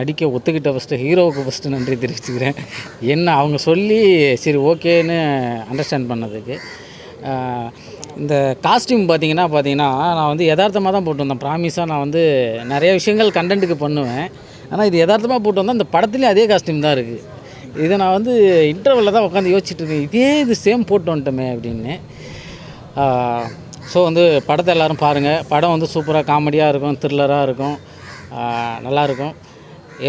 நடிக்க ஒத்துக்கிட்ட ஹீரோவுக்கு ஃபஸ்ட்டு நன்றி தெரிவிச்சுக்கிறேன். என்ன அவங்க சொல்லி சரி ஓகேன்னு அண்டர்ஸ்டாண்ட் பண்ணதுக்கு. இந்த காஸ்டியூம் பார்த்தீங்கன்னா நான் வந்து எதார்த்தமாக தான் போட்டு வந்தேன். ப்ராமிஸாக நான் வந்து நிறைய விஷயங்கள் கண்டென்ட்டுக்கு பண்ணுவேன். ஆனால் இது எதார்த்தமாக போட்டு வந்தால் இந்த படத்துலேயும் அதே காஸ்டியூம் தான் இருக்குது. இதை நான் வந்து இன்டர்வலில் தான் உட்காந்து யோசிச்சுட்டு இருக்கேன், இது சேம் போட்டு வந்துட்டோமே அப்படின்னு. ஸோ வந்து படத்தை எல்லோரும் பாருங்கள். படம் வந்து சூப்பராக காமெடியாக இருக்கும், த்ரில்லராக இருக்கும், நல்லாயிருக்கும்.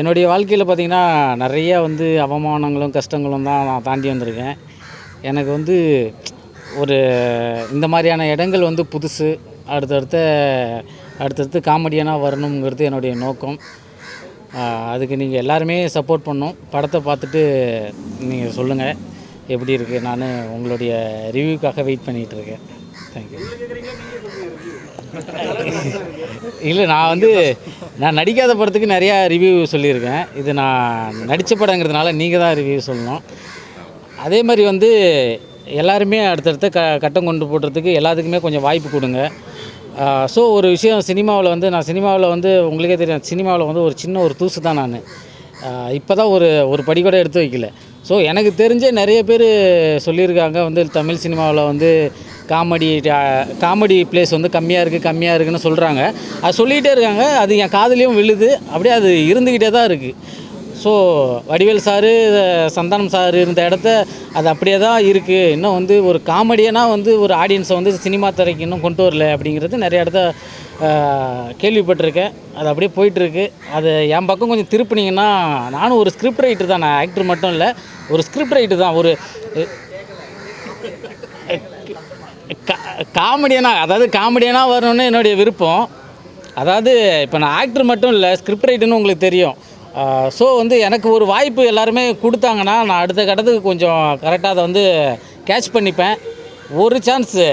என்னுடைய வாழ்க்கையில் பார்த்திங்கன்னா நிறையா வந்து அவமானங்களும் கஷ்டங்களும் தான் நான் தாண்டி வந்திருக்கேன். எனக்கு வந்து ஒரு இந்த மாதிரியான இடங்கள் வந்து புதுசு. அடுத்தடுத்து காமெடியனாக வரணுங்கிறது என்னுடைய நோக்கம். அதுக்கு நீங்கள் எல்லாருமே சப்போர்ட் பண்ணணும். படத்தை பார்த்துட்டு நீங்கள் சொல்லுங்கள் எப்படி இருக்குது. நான் உங்களுடைய ரிவ்யூக்காக வெயிட் பண்ணிகிட்ருக்கேன். தேங்க்யூ. இல்லை, நான் நடிக்காத படத்துக்கு நிறையா ரிவ்யூ சொல்லியிருக்கேன். இது நான் நடித்த படங்கிறதுனால நீங்கள் தான் ரிவ்யூ சொல்லணும். அதே மாதிரி வந்து எல்லாருமே அடுத்தடுத்த கட்டம் கொண்டு போடுறதுக்கு எல்லாத்துக்குமே கொஞ்சம் வாய்ப்பு கொடுங்க. ஸோ ஒரு விஷயம், சினிமாவில் வந்து உங்களுக்கே தெரியும், சினிமாவில் வந்து ஒரு சின்ன ஒரு தூசு தான் நான். இப்போ தான் ஒரு படி கூட எடுத்து வைக்கல. ஸோ எனக்கு தெரிஞ்ச நிறைய பேர் சொல்லியிருக்காங்க வந்து தமிழ் சினிமாவில் வந்து காமெடி ப்ளேஸ் வந்து கம்மியாக இருக்குதுன்னு சொல்கிறாங்க. அது சொல்லிகிட்டே இருக்காங்க. அது என் காதுலேயும் விழுது. அப்படியே அது இருந்துக்கிட்டே தான் இருக்குது. So Vadivel sir, Santhanam sir இருந்த இடத்த அது அப்படியே தான் இருக்குது. இன்னும் வந்து ஒரு காமெடியனாக வந்து ஒரு ஆடியன்ஸை வந்து சினிமா துறைக்கு இன்னும் கொண்டு வரல அப்படிங்கிறது நிறைய இடத்த கேள்விப்பட்டிருக்கேன். அது அப்படியே போயிட்டுருக்கு. அது என் பக்கம் கொஞ்சம் திருப்பினீங்கன்னா, நானும் ஒரு ஸ்கிரிப்ட் ரைட்டர் தான், நான் ஆக்டர் மட்டும் இல்லை, ஒரு ஸ்கிரிப்ட் ரைட்டர் தான். ஒரு காமெடியனாக வரணுன்னு என்னுடைய விருப்பம். அதாவது இப்போ நான் ஆக்டர் மட்டும் இல்லை, ஸ்கிரிப்ட் ரைட்டர்னு உங்களுக்கு தெரியும். ஸோ வந்து எனக்கு ஒரு வாய்ப்பு எல்லாருமே கொடுத்தாங்கன்னா நான் அடுத்த கட்டத்துக்கு கொஞ்சம் கரெக்டாக அதை வந்து கேட்ச் பண்ணிப்பேன். ஒரு சான்ஸு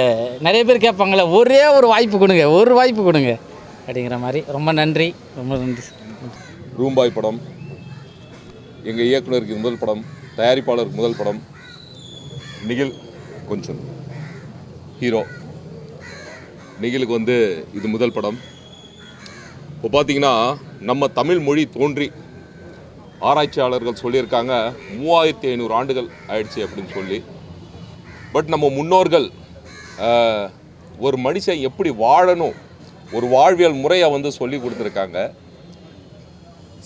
நிறைய பேர் கேட்பாங்களே, ஒரே ஒரு வாய்ப்பு கொடுங்க அப்படிங்கிற மாதிரி. ரொம்ப நன்றி. ரூம்பாய் படம் எங்கள் இயக்குனருக்கு முதல் படம், தயாரிப்பாளருக்கு முதல் படம். நிகில் கொஞ்சம் ஹீரோ. நிகிலுக்கு வந்து இது முதல் படம். இப்போ பார்த்தீங்கன்னா நம்ம தமிழ் மொழி தோன்றி ஆராய்ச்சியாளர்கள் சொல்லியிருக்காங்க 3500 ஆண்டுகள் ஆயிடுச்சு அப்படின்னு சொல்லி. பட் நம்ம முன்னோர்கள் ஒரு மனுஷன் எப்படி வாழணும், ஒரு வாழ்வியல் முறையை வந்து சொல்லி கொடுத்துருக்காங்க.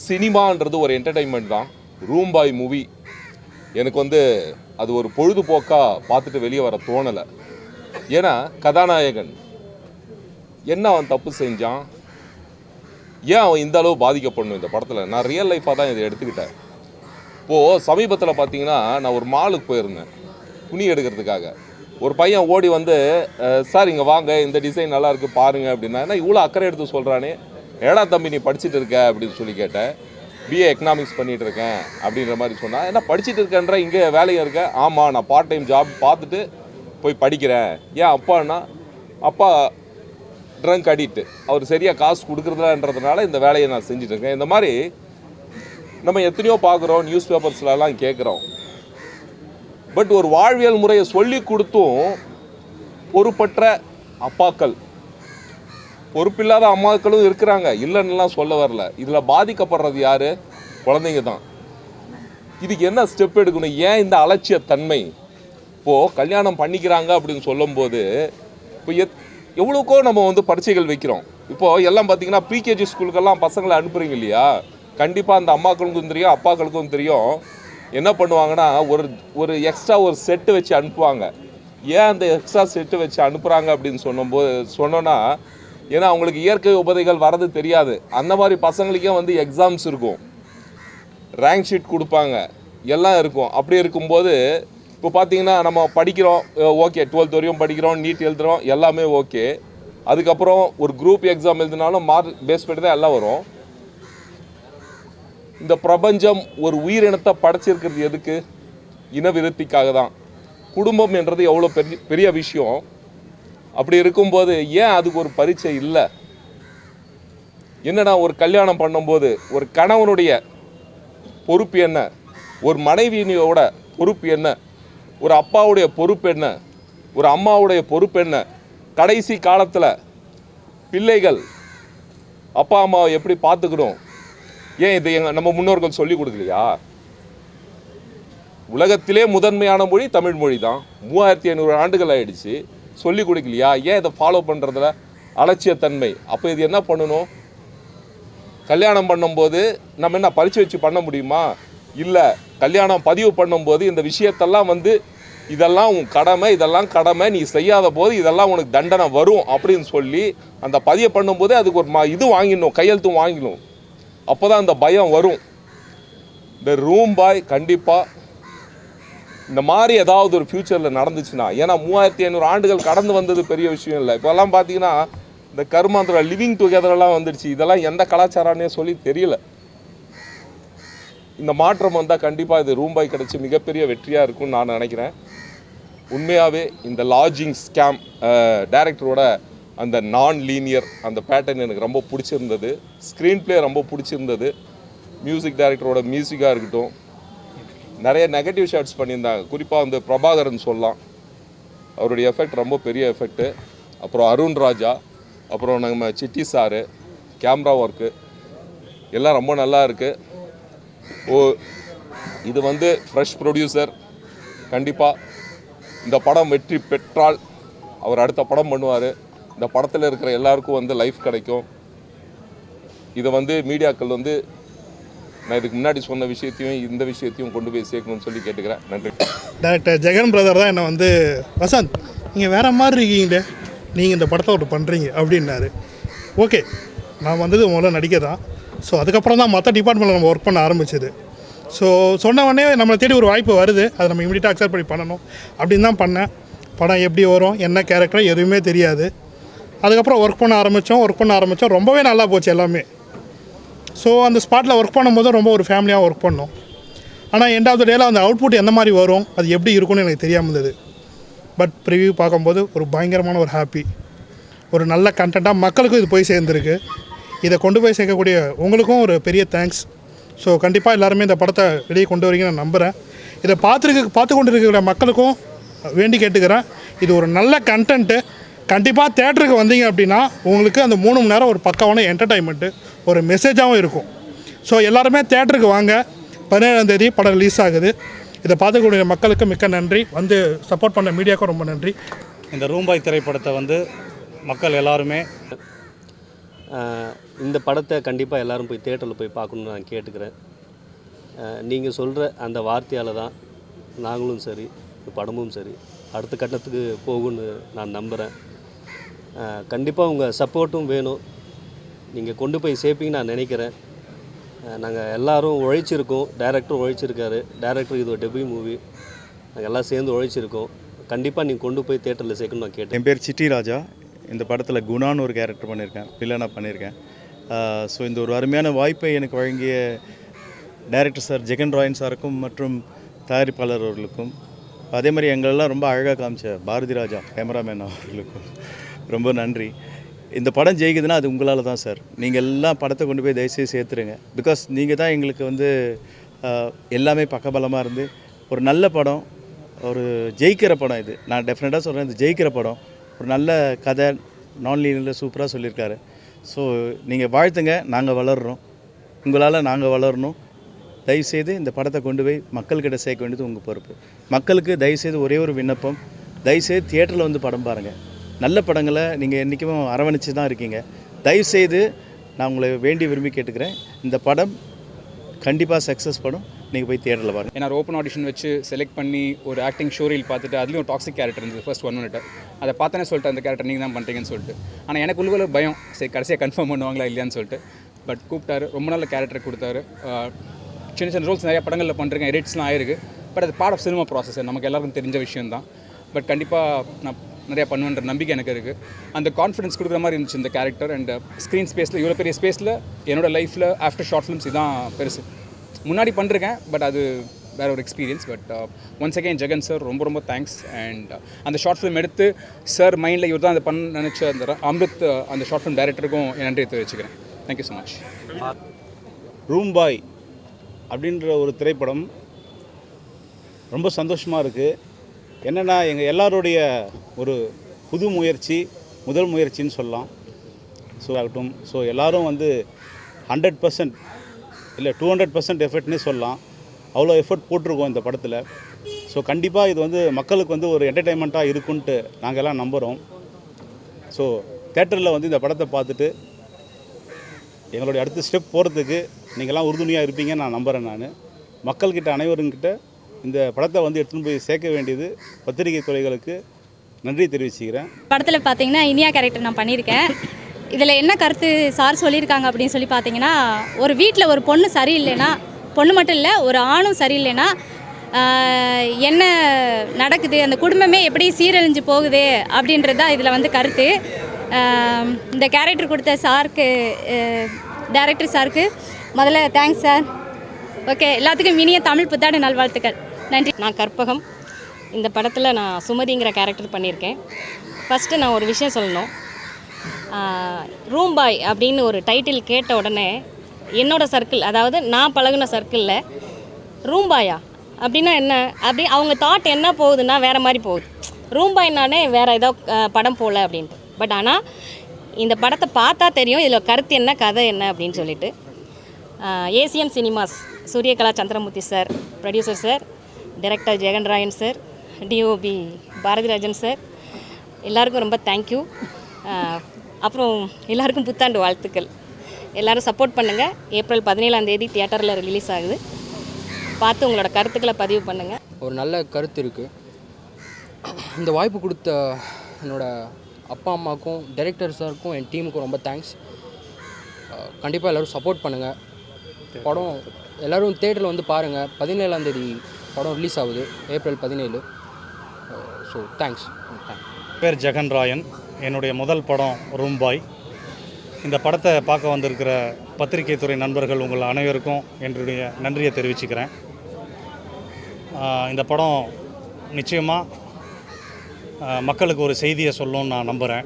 சினிமான்றது ஒரு என்டர்டெயின்மெண்ட் தான். ரூம்பாய் மூவி எனக்கு வந்து அது ஒரு பொழுதுபோக்காக பார்த்துட்டு வெளியே வர தோணலை. ஏன்னா கதாநாயகன் என்ன அவன் தப்பு செஞ்சான், ஏன் அவன் இந்த அளவு பாதிக்கப்படணும் இந்த படத்தில், நான் ரியல் லைஃப்பாக தான் இதை எடுத்துக்கிட்டேன். இப்போது சமீபத்தில் பார்த்தீங்கன்னா நான் ஒரு மாலுக்கு போயிருந்தேன் துணி எடுக்கிறதுக்காக. ஒரு பையன் ஓடி வந்து, சார் இங்கே வாங்க, இந்த டிசைன் நல்லாயிருக்கு பாருங்கள் அப்படின்னா. ஏன்னா இவ்வளோ அக்கறை எடுத்து சொல்கிறானே, ஏடா தம்பி நீ படிச்சுட்டு இருக்க அப்படின்னு சொல்லி கேட்டேன். பிஏ எக்கனாமிக்ஸ் பண்ணிகிட்டு இருக்கேன் அப்படின்ற மாதிரி சொன்னால். ஏன்னா படிச்சுட்டு இருக்கேன்ற, இங்கே வேலையும் இருக்கேன். ஆமாம், நான் பார்ட் டைம் ஜாப் பார்த்துட்டு போய் படிக்கிறேன். ஏன் அப்பான்னா, அப்பா ட்ரங்க் அடிக்ட், அவர் சரியாக காசு கொடுக்குறதுலன்றதுனால இந்த வேலையை நான் செஞ்சுட்ருக்கேன். இந்த மாதிரி நம்ம எத்தனையோ பார்க்குறோம், நியூஸ் பேப்பர்ஸ்லாம் கேட்குறோம். பட் ஒரு வாழ்வியல் முறையை சொல்லி கொடுத்தும் பொறுப்பற்ற அப்பாக்கள், பொறுப்பில்லாத அம்மாக்களும் இருக்கிறாங்க, இல்லைன்னுலாம் சொல்ல வரல. இதில் பாதிக்கப்படுறது யார்? குழந்தைங்க தான். இதுக்கு என்ன ஸ்டெப் எடுக்கணும்? ஏன் இந்த அலட்சிய தன்மை? இப்போது கல்யாணம் பண்ணிக்கிறாங்க அப்படின்னு சொல்லும்போது இப்போ எவ்வளோக்கோ நம்ம வந்து பரீட்சைகள் வைக்கிறோம். இப்போது எல்லாம் பார்த்திங்கன்னா ப்ரீகேஜி ஸ்கூலுக்கெல்லாம் பசங்களை அனுப்புகிறீங்க இல்லையா? கண்டிப்பாக அந்த அம்மாக்களுக்கும் தெரியும், அப்பாக்களுக்கும் தெரியும். என்ன பண்ணுவாங்கன்னா ஒரு எக்ஸ்ட்ரா ஒரு செட்டு வச்சு அனுப்புவாங்க. ஏன் அந்த எக்ஸ்ட்ரா செட்டு வச்சு அனுப்புகிறாங்க அப்படின்னு சொன்னோன்னா, ஏன்னா அவங்களுக்கு இயற்கை உபதைகள் வரது தெரியாது. அந்த மாதிரி பசங்களுக்கே வந்து எக்ஸாம்ஸ் இருக்கும், ரேங்க் ஷீட் கொடுப்பாங்க, எல்லாம் இருக்கும். அப்படி இருக்கும்போது இப்போ பார்த்தீங்கன்னா நம்ம படிக்கிறோம், ஓகே 12th வரையும் படிக்கிறோம், நீட் எழுதுகிறோம், எல்லாமே ஓகே. அதுக்கப்புறம் ஒரு குரூப் எக்ஸாம் எழுதினாலும் மார்க் பேஸ் பண்ணி தான் எல்லாம் வரும். இந்த பிரபஞ்சம் ஒரு உயிரினத்தை படைச்சிருக்கிறது எதுக்கு? இனவிருத்திக்காக தான். குடும்பம் என்றது எவ்வளோ பெரிய விஷயம். அப்படி இருக்கும்போது ஏன் அதுக்கு ஒரு பரீட்சை இல்லை? என்னடா ஒரு கல்யாணம் பண்ணும்போது ஒரு கணவனுடைய பொறுப்பு என்ன, ஒரு மனைவியோட பொறுப்பு என்ன, ஒரு அப்பாவுடைய பொறுப்பு என்ன, ஒரு அம்மாவுடைய பொறுப்பு என்ன, கடைசி காலத்தில் பிள்ளைகள் அப்பா அம்மாவை எப்படி பார்த்துக்கணும், ஏன் இது நம்ம முன்னோர்கள் சொல்லி கொடுக்கலையா? உலகத்திலே முதன்மையான மொழி தமிழ் மொழி தான். 3500 ஆண்டுகள் ஆயிடுச்சு. சொல்லி கொடுக்கலையா? ஏன் இதை ஃபாலோ பண்ணுறதுல அலட்சியத்தன்மை? அப்போ இது என்ன பண்ணணும்? கல்யாணம் பண்ணும்போது நம்ம என்ன பரிச்சு வச்சு பண்ண முடியுமா? இல்லை, கல்யாணம் பதிவு பண்ணும்போது இந்த விஷயத்தெல்லாம் இதெல்லாம் உன் கடமை, இதெல்லாம் கடமை, நீ செய்யாத போது இதெல்லாம் உனக்கு தண்டனை வரும் அப்படின்னு சொல்லி அந்த பதிவு பண்ணும்போதே அதுக்கு ஒரு இது வாங்கிடணும், கையெழுத்தும் வாங்கிடணும். அப்போ தான் அந்த பயம் வரும். இந்த ரூம் பாய் கண்டிப்பாக இந்த மாதிரி ஏதாவது ஒரு ஃப்யூச்சரில் நடந்துச்சுன்னா, ஏன்னா 3500 ஆண்டுகள் கடந்து வந்தது பெரிய விஷயம் இல்லை. இப்போல்லாம் பார்த்தீங்கன்னா இந்த கர்மாந்திர லிவிங் டுகெதரெல்லாம் வந்துடுச்சு. இதெல்லாம் எந்த கலாச்சாரம்னே சொல்லி தெரியல. இந்த மாற்றம் வந்தால் கண்டிப்பாக இது ரூம் பாய் கிடச்சி மிகப்பெரிய வெற்றியாக இருக்கும்னு நான் நினைக்கிறேன். உண்மையாகவே இந்த லாட்ஜிங் ஸ்கேம் டைரக்டரோட அந்த நான் லீனியர் அந்த பேட்டர்ன் எனக்கு ரொம்ப பிடிச்சிருந்தது. ஸ்க்ரீன் ப்ளே ரொம்ப பிடிச்சிருந்தது. மியூசிக் டைரக்டரோட மியூசிக்காக இருக்கட்டும், நிறைய நெகட்டிவ் ஷாட்ஸ் பண்ணியிருந்தாங்க. குறிப்பாக பிரபாகரன் சொல்லலாம், அவருடைய எஃபெக்ட் ரொம்ப பெரிய எஃபெக்ட்டு. அப்புறம் அருண் ராஜா, அப்புறம் நம்ம சிட்டி சாரு, கேமரா ஒர்க்கு எல்லாம் ரொம்ப நல்லா இருக்குது. இது ஃப்ரெஷ் ப்ரொடியூசர். கண்டிப்பாக இந்த படம் வெற்றி பெற்றால் அவர் அடுத்த படம் பண்ணுவார். இந்த படத்தில் இருக்கிற எல்லாருக்கும் லைஃப் கிடைக்கும். இதை மீடியாக்கள் நான் இதுக்கு முன்னாடி சொன்ன விஷயத்தையும் இந்த விஷயத்தையும் கொண்டு போய் சேர்க்கணும்னு சொல்லி கேட்டுக்கிறேன். நன்றி. டைரக்டர் ஜெகன் பிரதர் தான் என்னை வசந்த் நீங்கள் வேறு மாதிரி இருக்கீங்களே, நீங்கள் இந்த படத்தை ஒன்று பண்ணுறீங்க அப்படின்னாரு. ஓகே, நான் முதல்ல நடிக்க தான். ஸோ அதுக்கப்புறம் தான் மற்ற டிபார்ட்மெண்ட்டில் நம்ம ஒர்க் பண்ண ஆரம்பிச்சது. ஸோ சொன்ன உடனே நம்மளை தேடி ஒரு வாய்ப்பு வருது, அதை நம்ம இமீடியட்டாக அக்செப்ட் பண்ணி பண்ணணும் அப்படின்னு தான் பண்ணேன். படம் எப்படி வரும், என்ன கேரக்டர் எதுவுமே தெரியாது. அதுக்கப்புறம் ஒர்க் பண்ண ஆரம்பித்தோம். ரொம்பவே நல்லா போச்சு எல்லாமே. ஸோ அந்த ஸ்பாட்டில் ஒர்க் பண்ணும்போது ரொம்ப ஒரு ஃபேமிலியாக ஒர்க் பண்ணோம். ஆனால் எண்ட் ஆஃப் த டேயில் அந்த அவுட்புட் எந்த மாதிரி வரும், அது எப்படி இருக்கும்னு எனக்கு தெரியாமல் இருந்தது. பட் ப்ரிவ்யூ பார்க்கும்போது ஒரு பயங்கரமான ஒரு ஹாப்பி, ஒரு நல்ல கண்டென்ட்டாக மக்களுக்கும் இது போய் சேர்ந்துருக்கு. இதை கொண்டு போய் சேர்க்கக்கூடிய உங்களுக்கும் ஒரு பெரிய தேங்க்ஸ். ஸோ கண்டிப்பாக எல்லாருமே இந்த படத்தை வெளியே கொண்டு வரீங்கன்னு நான் நம்புகிறேன். இதை பார்த்து கொண்டு இருக்கிற மக்களுக்கும் வேண்டி கேட்டுக்கிறேன், இது ஒரு நல்ல கண்டென்ட்டு. கண்டிப்பாக தேட்டருக்கு வந்தீங்க அப்படின்னா உங்களுக்கு அந்த 3 மணி நேரம் ஒரு பக்காவான என்டர்டைன்மெண்ட்டு, ஒரு மெசேஜாகவும் இருக்கும். ஸோ எல்லாருமே தேட்டருக்கு வாங்க. 17ஆம் தேதி படம் ரிலீஸ் ஆகுது. இதை பார்த்துக்கூடிய மக்களுக்கு மிக்க நன்றி. சப்போர்ட் பண்ண மீடியாவுக்கும் ரொம்ப நன்றி. இந்த ரூம் பாய் திரைப்படத்தை மக்கள் எல்லாருமே இந்த படத்தை கண்டிப்பாக எல்லோரும் போய் தேட்டரில் போய் பார்க்கணுன்னு நான் கேட்டுக்கிறேன். நீங்கள் சொல்கிற அந்த வார்த்தையால் தான் நாங்களும் சரி, இந்த படமும் சரி அடுத்த கட்டத்துக்கு போகும்னு நான் நம்புகிறேன். கண்டிப்பாக உங்கள் சப்போர்ட்டும் வேணும். நீங்கள் கொண்டு போய் சேர்ப்பீங்கன்னு நான் நினைக்கிறேன். நாங்கள் எல்லோரும் உழைச்சிருக்கோம். டைரக்டரும் உழைச்சிருக்காரு. டைரக்டர் இது ஒரு டெபியூ மூவி. நாங்கள் எல்லாம் சேர்ந்து உழைச்சிருக்கோம். கண்டிப்பாக நீங்கள் கொண்டு போய் தேட்டரில் சேர்க்கணும்னு நான் கேட்டேன். என் பேர் சிட்டி ராஜா. இந்த படத்தில் குணான்னு ஒரு கேரக்டர் பண்ணியிருக்கேன், வில்லனாக பண்ணியிருக்கேன். ஸோ இந்த ஒரு அருமையான வாய்ப்பை எனக்கு வழங்கிய டைரக்டர் சார் ஜெகன் ராயன் சாருக்கும் மற்றும் தயாரிப்பாளர் அவர்களுக்கும், அதே மாதிரி எங்களெல்லாம் ரொம்ப அழகாக காமிச்ச பாரதி ராஜா கேமராமேன் அவர்களுக்கும் ரொம்ப நன்றி. இந்த படம் ஜெயிக்குதுன்னா அது உங்களால் தான் சார். நீங்கள் எல்லாம் படத்தை கொண்டு போய் தயவுசெய்து சேர்த்துருங்க. பிகாஸ் நீங்கள் தான் எங்களுக்கு எல்லாமே பக்கபலமாக இருந்து ஒரு நல்ல படம், ஒரு ஜெயிக்கிற படம் இது. நான் டெஃபினட்டாக சொல்கிறேன், இது ஜெயிக்கிற படம். ஒரு நல்ல கதை, நான் லீனியரில் சூப்பராக சொல்லியிருக்காரு. ஸோ நீங்கள் வாழ்த்துங்க, நாங்கள் வளர்கிறோம், உங்களால் நாங்கள் வளரணும். தயவுசெய்து இந்த படத்தை கொண்டு போய் மக்கள்கிட்ட சேர்க்க வேண்டியது உங்கள் பொறுப்பு. மக்களுக்கு தயவுசெய்து ஒரே ஒரு விண்ணப்பம், தயவுசெய்து தியேட்டரில் படம் பாருங்கள். நல்ல படங்களை நீங்கள் என்றைக்கும் அரவணைச்சு தான் இருக்கீங்க. தயவுசெய்து நான் உங்களை வேண்டி விரும்பி கேட்டுக்கிறேன், இந்த படம் கண்டிப்பாக சக்ஸஸ் படம். நீங்கள் போய் தியேட்டரில் பாருங்கள். ஏன்னா ஓப்பன் ஆடிஷன் வச்சு செலக்ட் பண்ணி ஒரு ஆக்டிங் ஷோரீல் பார்த்துட்டு அதுலேயும் ஒரு டாக்ஸிக் கேரக்டர் இருந்தது ஃபர்ஸ்ட் 1 மினிட். அதை பார்த்தோன்னே சொல்லிட்டு அந்த கேரக்டர் நீங்கள் தான் பண்ணுறீங்கன்னு சொல்லிட்டு. ஆனால் எனக்கு உள்ள பயம், சரி கடைசியாக கன்ஃபார்ம் பண்ணுவாங்களா இல்லையான்னு சொல்லிட்டு. பட் கூப்பிட்டாரு, ரொம்ப நல்ல கேரக்டர் கொடுத்தாரு. சின்ன சின்ன ரோல்ஸ் நிறையா படங்களில் பண்ணுறேங்க, எடிட்ஸ்லாம் ஆயிருக்கு. பட் அது பார்ட் ஆஃப் சினிமா ப்ராசஸ், நமக்கு எல்லாருக்கும் தெரிஞ்ச விஷயம் தான். பட் கண்டிப்பாக நான் நிறையா பண்ணுவேன்ற நம்பிக்கை எனக்கு இருக்குது. அந்த கான்ஃபிடன்ஸ் கொடுக்குற மாதிரி இருந்துச்சு இந்த கேரக்டர். அண்ட் ஸ்க்ரீன் ஸ்பேஸில், இவ்வளோ பெரிய ஸ்பேஸில் என்னோடய லைஃப்பில் ஆஃப்டர் ஷார்ட் ஃபிலிம்ஸ் இதுதான் பெருசு. முன்னாடி பண்ணிருக்கேன், பட் அது வேறு ஒரு experience. But once again Jagan sir ரொம்ப ரொம்ப தேங்க்ஸ். அண்ட் அந்த ஷார்ட் ஃபிலிம் எடுத்து சார் மைண்டில் இவர் தான் அதை பண்ண நினச்ச அந்த அமிர்த் அந்த ஷார்ட் ஃபிலிம் டைரக்டருக்கும் என் நன்றியை தெரிவிச்சுக்கிறேன். Thank you so much. Room boy அப்படின்ற ஒரு திரைப்படம் ரொம்ப சந்தோஷமாக இருக்குது. என்னென்னா எங்கள் எல்லாருடைய ஒரு புது முயற்சி, முதல் முயற்சின்னு சொல்லலாம். ஸோ ஆகட்டும். ஸோ எல்லோரும் 100% இல்லை 200% எஃபர்ட்னே சொல்லலாம். அவ்வளோ எஃபர்ட் போட்டிருக்கோம் இந்த படத்தில். ஸோ கண்டிப்பாக இது வந்து மக்களுக்கு வந்து ஒரு என்டர்டெயின்மெண்ட்டாக இருக்குன்ட்டு நாங்கள் எல்லாம் நம்புகிறோம். ஸோ தேட்டரில் வந்து இந்த படத்தை பார்த்துட்டு எங்களுடைய அடுத்த ஸ்டெப் போகிறதுக்கு நீங்கள்லாம் உறுதுணையாக இருப்பீங்கன்னு நான் நம்புகிறேன். நான் மக்கள்கிட்ட அனைவருங்கிட்ட இந்த படத்தை வந்து எடுத்துன்னு போய் சேர்க்க வேண்டியது பத்திரிகை துறைகளுக்கு நன்றி தெரிவிச்சுக்கிறேன். படத்தில் பார்த்தீங்கன்னா இனியா கேரக்டர் நான் பண்ணியிருக்கேன். இதில் என்ன கருத்து சார் சொல்லியிருக்காங்க அப்படின்னு சொல்லி பார்த்தீங்கன்னா, ஒரு வீட்டில் ஒரு பொண்ணு சரியில்லைன்னா, பொண்ணு மட்டும் இல்லை ஒரு ஆணும் சரியில்லைன்னா என்ன நடக்குது, அந்த குடும்பமே எப்படி சீரழிஞ்சு போகுது அப்படின்றது தான் இதில் வந்து கருத்து. இந்த கேரக்டர் கொடுத்த சாருக்கு, டைரக்டர் சாருக்கு முதல்ல தேங்க்ஸ் சார். ஓகே, எல்லாத்துக்கும் இனிய தமிழ் புத்தாண்டு நல்வாழ்த்துக்கள். நன்றி. நான் கற்பகம். இந்த படத்தில் நான் சுமதிங்கிற கேரக்டர் பண்ணியிருக்கேன். ஃபஸ்ட்டு நான் ஒரு விஷயம் சொல்லணும். ரூம் பாய் அப்படின்னு ஒரு டைட்டில் கேட்ட உடனே என்னோடய சர்க்கிள், அதாவது நான் பழகுன சர்க்கிளில் ரூம் பாயா அப்படின்னா என்ன அப்படி அவங்க தாட் என்ன போகுதுன்னா வேறு மாதிரி போகுது. ரூம் பாய்னானே வேறு ஏதோ படம் போகல அப்படின்ட்டு. பட் ஆனால் இந்த படத்தை பார்த்தா தெரியும் இதில் கருத்து என்ன, கதை என்ன அப்படின்னு சொல்லிட்டு. ACM cinemas Suriyakala Chandramoorthy sir, producer sir, director Jagan Rayan sir, DOP Bharathirajan sir, எல்லாருக்கும் ரொம்ப தேங்க்யூ. அப்புறம் எல்லாருக்கும் புத்தாண்டு வாழ்த்துக்கள். எல்லோரும் சப்போர்ட் பண்ணுங்கள். ஏப்ரல் 17 தியேட்டரில் ரிலீஸ் ஆகுது. பார்த்து உங்களோட கருத்துக்களை பதிவு பண்ணுங்கள். ஒரு நல்ல கருத்து இருக்குது. இந்த வாய்ப்பு கொடுத்த என்னோடய அப்பா அம்மாவுக்கும் டைரக்டர் சாருக்கும் என் டீமுக்கும் ரொம்ப தேங்க்ஸ். கண்டிப்பாக எல்லோரும் சப்போர்ட் பண்ணுங்கள். படம் எல்லோரும் தேட்டரில் வந்து பாருங்கள். 17 படம் ரிலீஸ் ஆகுது, ஏப்ரல் 17. So thanks. பேர் ஜெகன் ராயன். என்னுடைய முதல் படம் ரூம் பாய். இந்த படத்தை பார்க்க வந்திருக்கிற பத்திரிகை துறை நண்பர்கள் உங்கள் அனைவருக்கும் என்னுடைய நன்றியை தெரிவிச்சுக்கிறேன். இந்த படம் நிச்சயமாக மக்களுக்கு ஒரு செய்தியை சொல்லணும்னு நான் நம்புகிறேன்.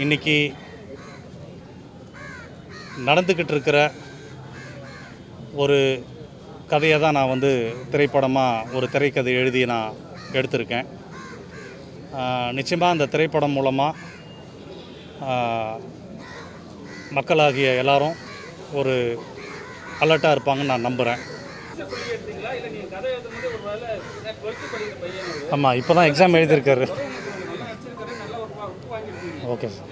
இன்றைக்கி நடந்துக்கிட்டு இருக்கிற ஒரு கதையை தான் நான் வந்து திரைப்படமாக ஒரு திரைக்கதை எழுதி நான் எடுத்திருக்கேன். நிச்சயமாக அந்த திரைப்படம் மூலமாக மக்களாகிய எல்லாரும் ஒரு அலர்ட்டாக இருப்பாங்கன்னு நான் நம்புகிறேன். ஆமாம், இப்போ தான் எக்ஸாம் எழுதியிருக்காரு. Okay sir.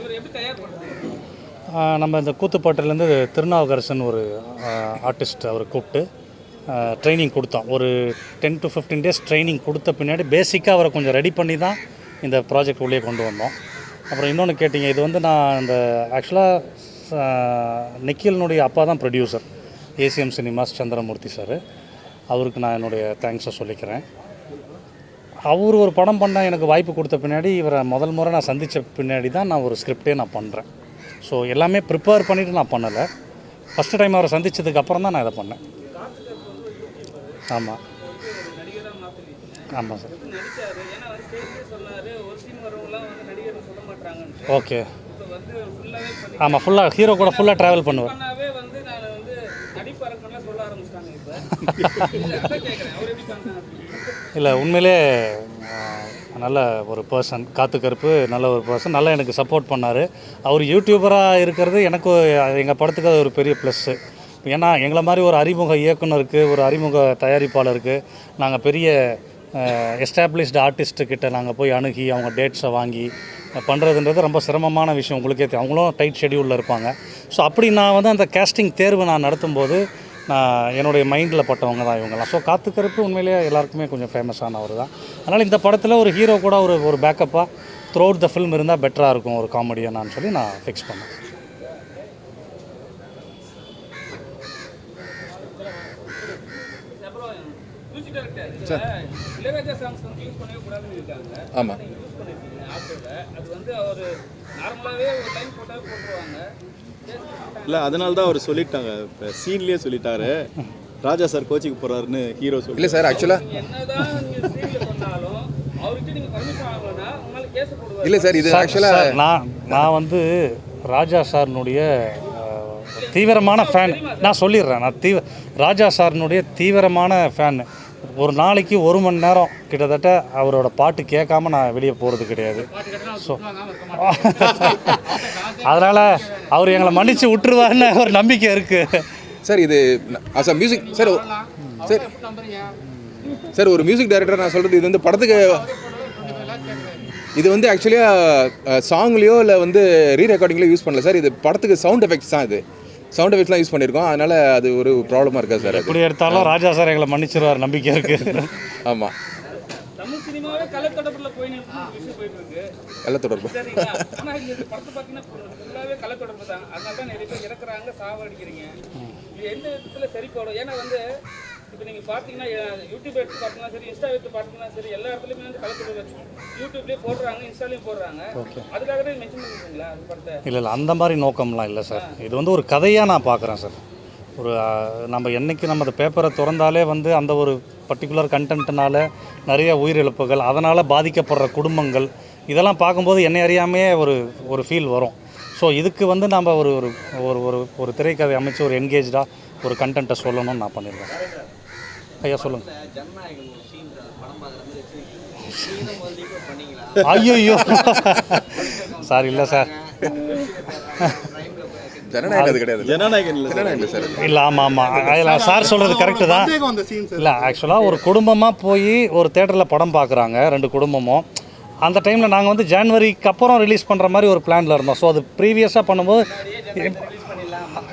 நம்ம இந்த கூத்துப்பாட்டிலேருந்து திருநாவுக்கரசன் ஒரு ஆர்டிஸ்ட் அவர் கூப்பிட்டு ட்ரைனிங் கொடுத்தோம். ஒரு 10 to 15 days ட்ரைனிங் கொடுத்த பின்னாடி பேசிக்காக அவரை கொஞ்சம் ரெடி பண்ணி தான் இந்த ப்ராஜெக்ட் உள்ளே கொண்டு வந்தோம். அப்புறம் இன்னொன்று கேட்டிங்க, இது வந்து நான் இந்த ஆக்சுவலாக நிக்கிலினுடைய அப்பா தான் producer, ACM cinemas Chandramurthy sir. அவருக்கு நான் என்னுடைய தேங்க்ஸை சொல்லிக்கிறேன். அவர் ஒரு படம் பண்ண எனக்கு வாய்ப்பு கொடுத்த பின்னாடி இவரை முதல் முறை நான் சந்தித்த பின்னாடி தான் நான் ஒரு ஸ்கிரிப்டே நான் பண்ணுறேன். ஸோ எல்லாமே ப்ரிப்பேர் பண்ணிவிட்டு நான் பண்ணலை. ஃபஸ்ட்டு டைம் அவரை சந்தித்ததுக்கு அப்புறம் தான் நான் இதை பண்ணேன். ஆமாம் ஆமாம் சார். ஓகே. ஆமாம், ஃபுல்லாக ஹீரோ கூட ஃபுல்லாக ட்ராவல் பண்ணுவேன். இல்லை, உண்மையிலே நல்ல ஒரு பர்சன், காத்து கருப்பு நல்ல ஒரு பர்சன், நல்லா எனக்கு சப்போர்ட் பண்ணார். அவர் யூடியூபராக இருக்கிறது எனக்கு எங்கள் படத்துக்கு அது ஒரு பெரிய ப்ளஸ்ஸு. ஏன்னா எங்களை மாதிரி ஒரு அறிமுக இயக்குனருக்கு, ஒரு அறிமுக தயாரிப்பாளருக்கு நாங்கள் பெரிய எஸ்டாப்ளிஷ்டு ஆர்டிஸ்ட்டுக்கிட்ட நாங்கள் போய் அணுகி அவங்க டேட்ஸை வாங்கி பண்ணுறதுன்றது ரொம்ப சிரமமான விஷயம். உங்களுக்கே தெரியும், அவங்களும் டைட் ஷெடியூலில் இருப்பாங்க. ஸோ அப்படி நான் வந்து அந்த கேஸ்டிங் தேர்வு நான் நடத்தும்போது நான் என்னுடைய மைண்டில் பட்டவங்க தான் இவங்கெல்லாம். ஸோ காத்துக்கருப்பு உண்மையிலேயே எல்லாருக்குமே கொஞ்சம் ஃபேமஸானவர் தான். அதனால் இந்த படத்தில் ஒரு ஹீரோ கூட ஒரு பேக்கப்பாக த்ரூ அவுட் த ஃபில்ம் இருந்தால் பெட்டராக இருக்கும், ஒரு காமெடியானான்னு சொல்லி நான் ஃபிக்ஸ் பண்ணேன். ஆமாம். இல்லை, அதனால தான் அவர் சொல்லிட்டாங்க, இப்போ சீன்லேயே சொல்லிட்டாரு, ராஜா சார் கோச்சிக்கு போகிறாருன்னு ஹீரோ சொல்லி. இல்லை சார், ஆக்சுவலாக இல்லை சார், இது ஆக்சுவலாக நான் வந்து ராஜா சார்னுடைய தீவிரமான ஃபேன். நான் சொல்லிடுறேன், நான் ராஜா சார்னுடைய தீவிரமான ஃபேன். ஒரு நாளைக்கு 1 மணி நேரம் கிட்டத்தட்ட அவரோட பாட்டு கேட்காம நான் வெளியே போகிறது கிடையாது. ஸோ அதனால் அவர் எங்களை மன்னித்து விட்டுருவாருன்னு ஒரு நம்பிக்கை இருக்குது. சார் இது as a music sir sir sir ஒரு மியூசிக் டைரக்டர் நான் சொல்கிறது இது வந்து படத்துக்கு இது வந்து ஆக்சுவலியாக சாங்லேயோ இல்லை வந்து ரீ ரெக்கார்டிங்லேயோ யூஸ் பண்ணல சார். இது படத்துக்கு சவுண்ட் எஃபெக்ட்ஸ் தான். இது சவுண்ட் எஃபெக்ட்ஸ்லாம் யூஸ் பண்ணியிருக்கோம். அதனால் அது ஒரு ப்ராப்ளமாக இருக்காது சார். எப்படி எடுத்தாலும் ராஜா சார் எங்களை மன்னிச்சிருவார் நம்பிக்கை இருக்குது. ஆமாம், தமிழ் சினிமாவே கலைத்தொடர்பில் போயிட்டு இருக்கு. கள்ளத்தொடர்பு ஆனால் இந்த படத்தை பார்த்தீங்கன்னா ஃபுல்லாகவே கலைத்தொடர்பு தான். அதனால தான் நிறைய பேர் இறக்குறாங்க, சாவடிக்கிறீங்க. இது எந்த விதத்தில் சரி போடும்? ஏன்னா வந்து இப்போ நீங்கள் பார்த்தீங்கன்னா யூடியூப் எடுத்து பார்த்தீங்கன்னா சரி, இன்ஸ்டா எடுத்து பார்த்தீங்கன்னா சரி, எல்லா இடத்துலையுமே வந்து கலைத்தொடர்பு யூடியூப்லேயே போடுறாங்க, இன்ஸ்டாலையும் போடுறாங்க. அதுக்காகவே மென்ஷன் பண்ணிருக்கீங்களா அந்த படத்தை? இல்லை அந்த மாதிரி நோக்கம்லாம் இல்லை சார். இது வந்து ஒரு கதையாக நான் பார்க்குறேன் சார். ஒரு நம்ம என்றைக்கு நம்ம அந்த பேப்பரை திறந்தாலே வந்து அந்த ஒரு பர்டிகுலர் கண்டென்ட்னால நிறைய உயிரிழப்புகள், அதனால் பாதிக்கப்படுற குடும்பங்கள், இதெல்லாம் பார்க்கும்போது என்னை அறியாமே ஒரு ஃபீல் வரும். ஸோ இதுக்கு வந்து நம்ம ஒரு ஒரு ஒரு ஒரு திரைக்கதை அமைச்சு ஒரு என்கேஜாக ஒரு கண்டென்ட்டை சொல்லணும்னு நான் பண்ணியிருக்கேன். ஐயா சொல்லுங்கள். ஐயோ சார், இல்லை சார், ஜனநாயகம் கிடையாது. ஜனநாயகம் சார். இல்லை, ஆமாம் ஆமாம், சார் சொல்கிறது கரெக்டு தான். இல்லை ஆக்சுவலாக ஒரு குடும்பமாக போய் ஒரு தேட்டரில் படம் பார்க்குறாங்க 2 குடும்பமும். அந்த டைமில் நாங்கள் வந்து ஜான்வரிக்கு அப்புறம் ரிலீஸ் பண்ணுற மாதிரி ஒரு பிளானில் இருந்தோம். ஸோ அது ப்ரீவியஸாக பண்ணும்போது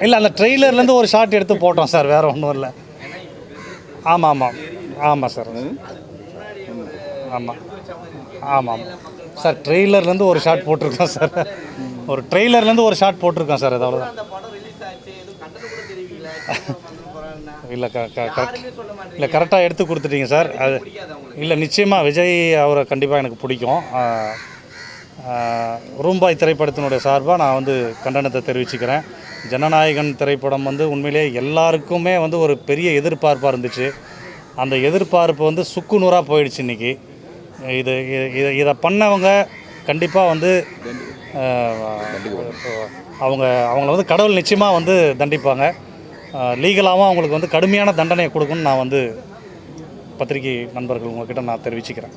இல்லை அந்த ட்ரெய்லர்லேருந்து ஒரு ஷார்ட் எடுத்து போட்டோம் சார், வேறு ஒன்றும் இல்லை. ஆமாம் ஆமாம் ஆமாம் சார், ஆமாம் ஆமாம் சார், ட்ரெய்லர்லேருந்து ஒரு ஷார்ட் போட்டிருக்கோம் சார். ஒரு ட்ரெய்லர்லேருந்து ஒரு ஷார்ட் போட்டிருக்கோம் சார். அது அவ்வளோதான். இல்லை இல்லை கரெக்டாக எடுத்து கொடுத்துட்டீங்க சார். அது இல்லை நிச்சயமாக விஜய் அவரை கண்டிப்பாக எனக்கு பிடிக்கும். ரூம்பாய் திரைப்படத்தினுடைய சார்பாக நான் வந்து கண்டனத்தை தெரிவிச்சுக்கிறேன். ஜனநாயகன் திரைப்படம் வந்து உண்மையிலே எல்லாருக்குமே வந்து ஒரு பெரிய எதிர்பார்ப்பாக இருந்துச்சு. அந்த எதிர்பார்ப்பு வந்து சுக்கு நூறாக போயிடுச்சு இன்றைக்கி. இதை பண்ணவங்க கண்டிப்பாக வந்து அவங்கள வந்து கடவுள் நிச்சயமாக வந்து தண்டிப்பாங்க. லீகலாகவும் அவங்களுக்கு வந்து கடுமையான தண்டனையை கொடுக்கணும்னு நான் வந்து பத்திரிகை நண்பர்கள் உங்கள்கிட்ட நான் தெரிவிச்சுக்கிறேன்.